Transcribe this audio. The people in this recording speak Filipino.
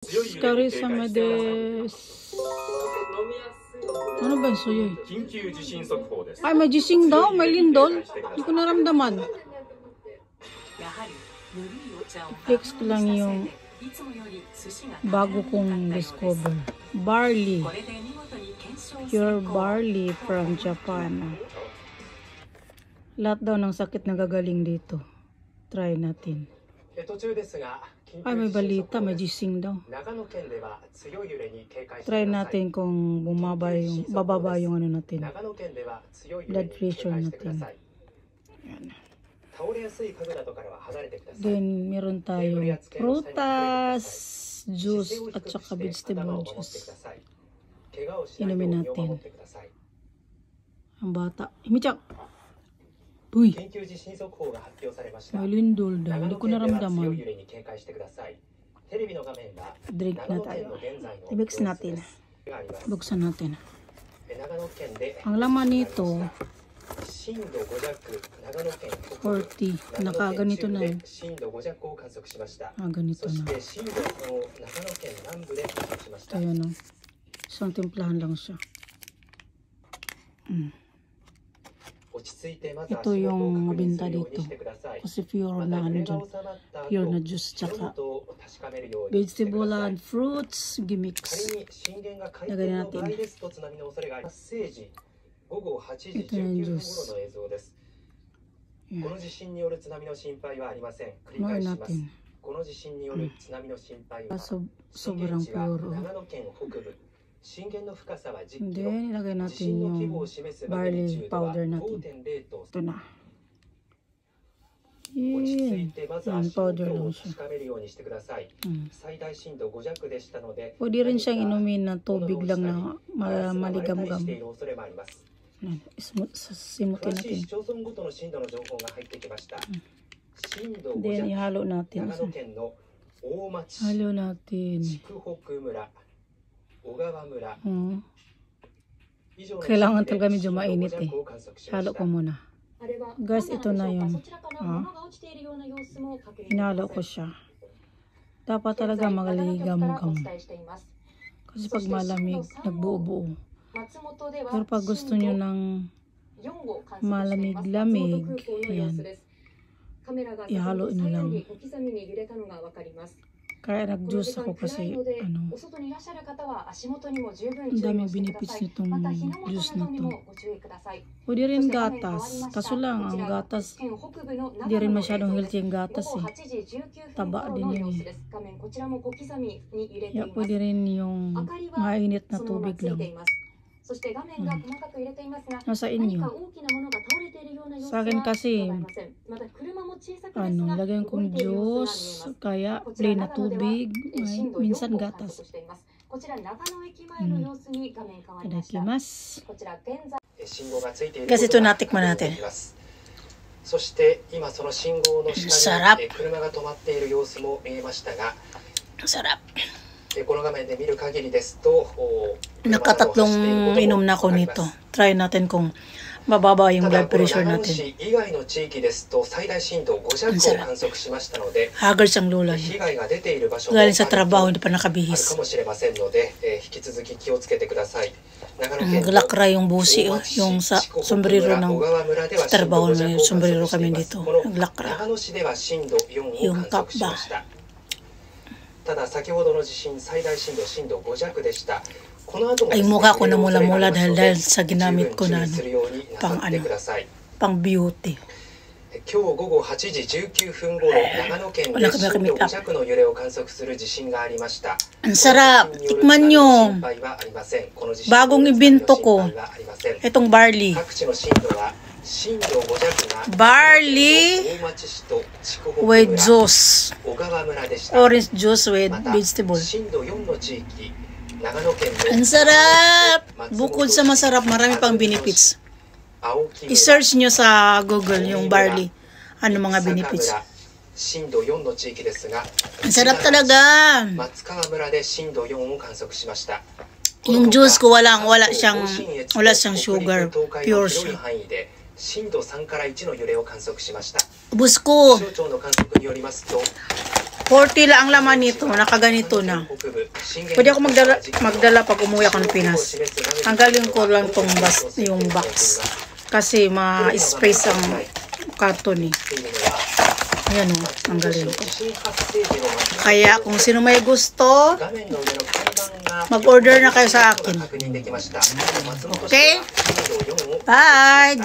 疲れ様です。Ano ba yung suyoy? Ay, may gising daw, may lindol. Hindi ko naramdaman. Flex ko lang yung bago kong discover. Barley. Pure barley from Japan. Lahat daw ng sakit nagagaling dito. Try natin. Ay, may balita, may gising daw. Try natin kung bababa yung ano natin. Blood pressure natin. Ayan. Then, meron tayong prutas, juice, at saka vegetable juice. Inumin natin. Ang bata. Imichak! Uy! May lindol daw. Hindi ko naramdaman. Drink na tayo. I-mix natin. Buksan natin. Ang laman nito 40. Nakaganito na yun. Ganito na. Ayan o. Isang timplahan lang siya. Ito yung mabinta dito. Kasi pure na ano dyan. Pure na juice tsaka vegetable and fruits gimix. Lagay natin. Ito yung juice. Kumain natin. Sobrang pure. Hindi, nilagay natin yung barley powder natin. Ito na. Yan, powder lang siya. Pwede rin siyang inumin na tubig lang na maligam-gam. Simutin natin. Then, ihalo natin. Halo natin. Kailangan talaga medyo mainit eh. Halo ko muna. Guys, ito na yung hinalo ko siya. Dapat talaga magaligam-gam. Kasi pag malamig, nagbuo-buo. Pero pag gusto nyo ng malamig-lamig, ayan, ihalo nyo lang. Kaya nag-juice ako kasi ang daming benefits nitong juice na to. Pwede rin gatas. Kaso lang, ang gatas, hindi rin masyadong healthy ang gatas eh. Taba din yun eh. Kaya pwede rin yung mainit na tubig lang. Nasa inyo. Sa akin kasi, lagyan kong juice, kaya plain na tubig, minsan gatas. Itadakimasu. Kasi ito natikman natin. Sarap. Sarap. Nakatatlong inom na ako nito. Try natin kung mababa yung blood pressure natin. Ang sarap. Haggard siyang lula niya. Galing sa trabaho, hindi pa nakabihis. Naglakra yung busi, yung sa sombrero ng trabaho na yung sombrero kami dito. Naglakra. Yung top ba? Ay, mukha ko na mula-mula dahil sa ginamit ko na pang beauty. Ang sarap, tikman nyo. Bagong ibinto ko itong barley with juice, orange juice with vegetable. Ang sarap! Bukod sa masarap, marami pang benefits. I-search nyo sa Google yung barley. Ano mga benefits. Ang sarap talaga! Yung juice ko wala siyang sugar. Pure siya. Ubus ko! 40 lang ang laman nito. Nakaganito na. Pwede ako magdala pag umuwi ako ng Pinas. Tanggalin ko lang tong yung box. Kasi ma-space ang karton eh. Yan o, tanggalin ko. Kaya kung sino may gusto, mag-order na kayo sa akin. Okay? Bye!